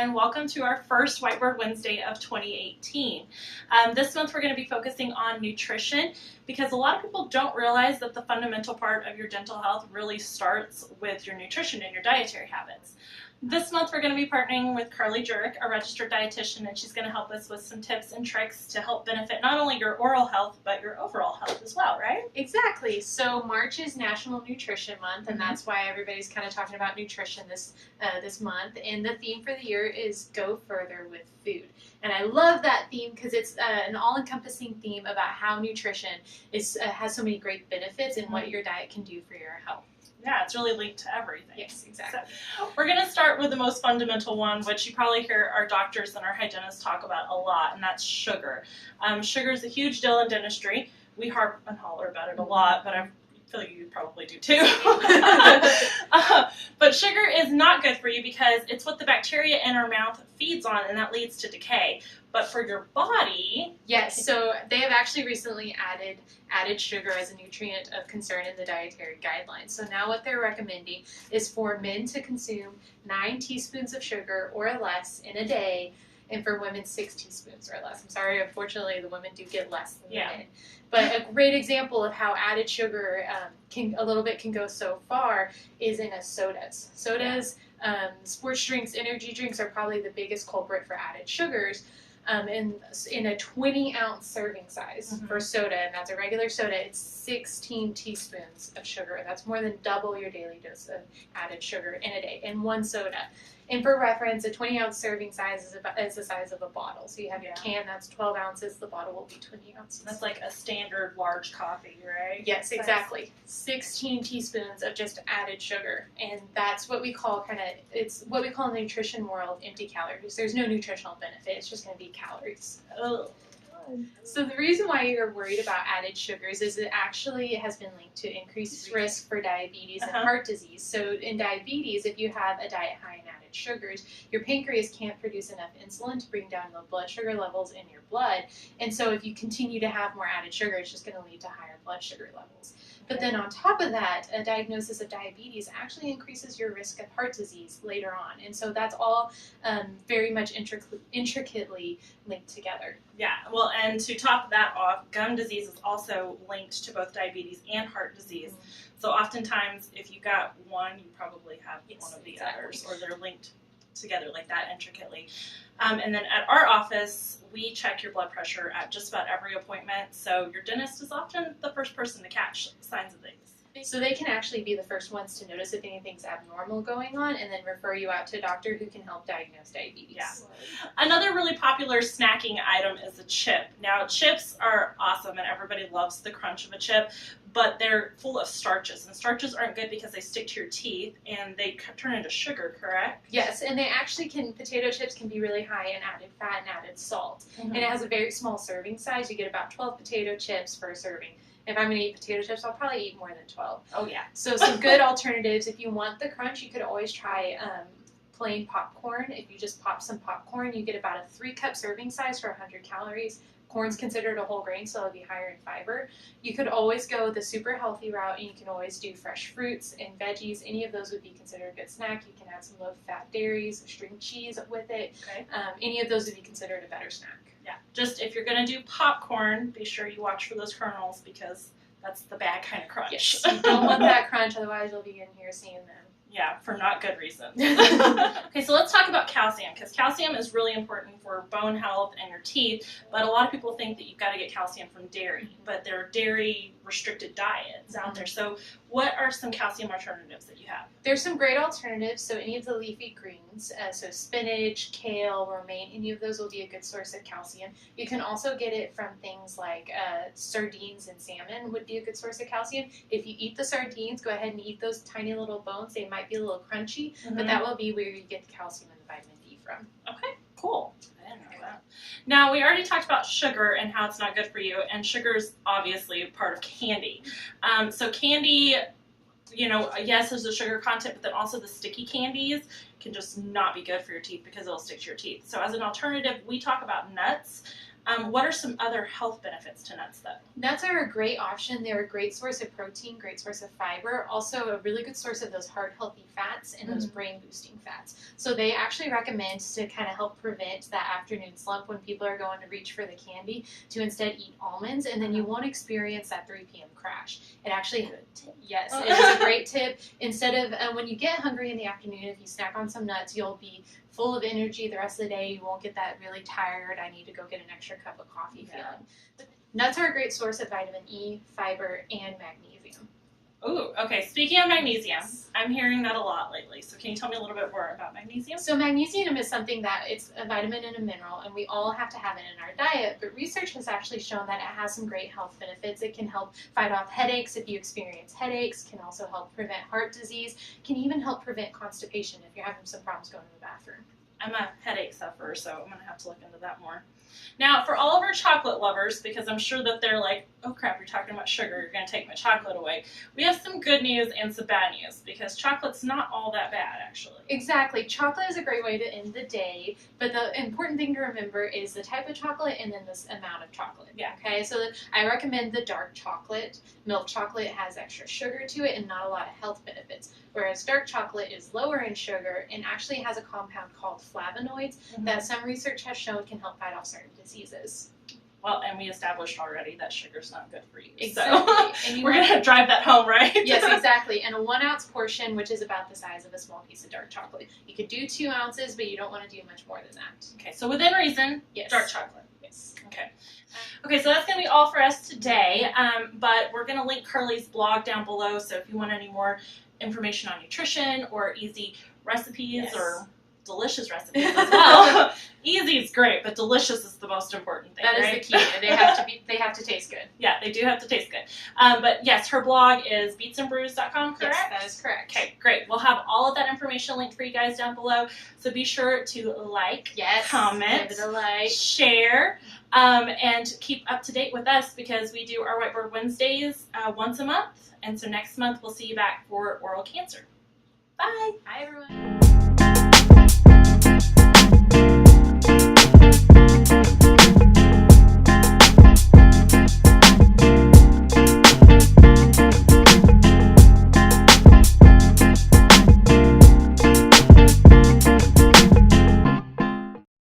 and welcome to our first Whiteboard Wednesday of 2018. This month we're going to be focusing on nutrition because a lot of people don't realize that the fundamental part of your dental health really starts with your nutrition and your dietary habits. This month we're going to be partnering with Karleigh Jurek, a registered dietitian, and she's going to help us with some tips and tricks to help benefit not only your oral health but your overall health as well, right? Exactly. So March is National Nutrition Month, and that's why everybody's kind of talking about nutrition this month. And the theme for the year is Go Further with Food. And I love that theme because it's an all-encompassing theme about how nutrition has so many great benefits and what your diet can do for your health. Yeah, it's really linked to everything. Yes, exactly. So, we're going to start with the most fundamental one, which you probably hear our doctors and our hygienists talk about a lot, and that's sugar. Sugar is a huge deal in dentistry. We harp and holler about it a lot, but I feel like you probably do too. But sugar is not good for you because it's what the bacteria in our mouth feeds on, and that leads to decay. But for your body... Yes, so they have actually recently added sugar as a nutrient of concern in the dietary guidelines. So now what they're recommending is for men to consume 9 teaspoons of sugar or less in a day, and for women 6 teaspoons or less. I'm sorry, unfortunately the women do get less than the men. But a great example of how added sugar can go so far is in sodas. Sodas, sports drinks, energy drinks are probably the biggest culprit for added sugars. In a 20-ounce serving size for soda, and that's a regular soda, it's 16 teaspoons of sugar. That's more than double your daily dose of added sugar in a day in one soda. And for reference, a 20-ounce serving size is the size of a bottle. So you have your can, that's 12 ounces, the bottle will be 20 ounces. That's like a standard large coffee, right? Yes, exactly. 16 teaspoons of just added sugar. And that's what we call it's what we call in the nutrition world empty calories. There's no nutritional benefit, it's just going to be calories. Ugh. So the reason why you're worried about added sugars is it actually has been linked to increased risk for diabetes and heart disease. So in diabetes, if you have a diet high in added sugars, your pancreas can't produce enough insulin to bring down the blood sugar levels in your blood. And so if you continue to have more added sugar, it's just going to lead to higher blood sugar levels. But then on top of that, a diagnosis of diabetes actually increases your risk of heart disease later on. And so that's all very much intricately linked together. Yeah, well, and to top that off, gum disease is also linked to both diabetes and heart disease. So oftentimes, if you got one, you probably have one of the others, or they're linked together like that intricately. And then at our office, we check your blood pressure at just about every appointment, so your dentist is often the first person to catch signs of things. So they can actually be the first ones to notice if anything's abnormal going on and then refer you out to a doctor who can help diagnose diabetes. Yeah. Another really popular snacking item is a chip. Now, chips are awesome and everybody loves the crunch of a chip, but they're full of starches, and starches aren't good because they stick to your teeth and they turn into sugar, correct? Yes, and potato chips can be really high in added fat and added salt. And it has a very small serving size. You get about 12 potato chips per serving. If I'm going to eat potato chips, I'll probably eat more than 12. Oh, yeah. So some good alternatives. If you want the crunch, you could always try plain popcorn. If you just pop some popcorn, you get about a 3-cup serving size for 100 calories. Corn's considered a whole grain, so it'll be higher in fiber. You could always go the super healthy route, and you can always do fresh fruits and veggies. Any of those would be considered a good snack. You can add some low-fat dairies, string cheese with it. Okay. Any of those would be considered a better snack. Yeah, just if you're going to do popcorn, be sure you watch for those kernels because that's the bad kind of crunch. Yes, you don't want that crunch, otherwise you'll be in here seeing them. Yeah, for not good reasons. Okay, so let's talk about calcium, because calcium is really important for bone health and your teeth, but a lot of people think that you've got to get calcium from dairy, but there are dairy-restricted diets out there. So what are some calcium alternatives that you have? There's some great alternatives, so any of the leafy greens, so spinach, kale, romaine, any of those will be a good source of calcium. You can also get it from things like sardines and salmon would be a good source of calcium. If you eat the sardines, go ahead and eat those tiny little bones. They might be a little crunchy, but that will be where you get the calcium and the vitamin D from. Okay, cool. I didn't know that. Now, we already talked about sugar and how it's not good for you, and sugar is obviously part of candy. So candy, yes, there's a sugar content, but then also the sticky candies can just not be good for your teeth because it'll stick to your teeth. So as an alternative, we talk about nuts. What are some other health benefits to nuts, though? Nuts are a great option. They're a great source of protein, great source of fiber, also a really good source of those heart healthy fats and those brain boosting fats. So they actually recommend to kind of help prevent that afternoon slump when people are going to reach for the candy to instead eat almonds, and then you won't experience that 3 p.m. crash. It actually, yes, it is a great tip. Instead of when you get hungry in the afternoon, if you snack on some nuts, you'll be full of energy the rest of the day. You won't get that really tired, I need to go get an extra cup of coffee feeling. But nuts are a great source of vitamin E, fiber, and magnesium. Ooh, okay. Speaking of magnesium, I'm hearing that a lot lately. So can you tell me a little bit more about magnesium? So magnesium is something that it's a vitamin and a mineral, and we all have to have it in our diet. But research has actually shown that it has some great health benefits. It can help fight off headaches if you experience headaches, can also help prevent heart disease, can even help prevent constipation if you're having some problems going to the bathroom. I'm a headache sufferer, so I'm going to have to look into that more. Now, for all of our chocolate lovers, because I'm sure that they're like, oh crap, you're talking about sugar, you're going to take my chocolate away. We have some good news and some bad news, because chocolate's not all that bad, actually. Exactly. Chocolate is a great way to end the day, but the important thing to remember is the type of chocolate and then the amount of chocolate. Yeah. Okay, so I recommend the dark chocolate. Milk chocolate has extra sugar to it and not a lot of health benefits, whereas dark chocolate is lower in sugar and actually has a compound called flavonoids that some research has shown can help fight off certain diseases. Well, and we established already that sugar's not good for you. Exactly. So And we're going to drive that home, right? Yes, exactly. And a 1 ounce portion, which is about the size of a small piece of dark chocolate. You could do 2 ounces, but you don't want to do much more than that. Okay, so within reason, Yes. dark chocolate. Yes. Okay. Okay, so that's going to be all for us today, but we're going to link Karleigh's blog down below, so if you want any more information on nutrition or easy recipes or delicious recipes as well. Easy is great, but delicious is the most important thing. That is right? the key. They have to taste good. Yeah, they do have to taste good. But yes, her blog is beetsandbrews.com, correct? Yes, that is correct. Okay, great. We'll have all of that information linked for you guys down below. So be sure to like, comment, give it a like, share, and keep up to date with us because we do our Whiteboard Wednesdays once a month. And so next month we'll see you back for oral cancer. Bye. Bye, everyone.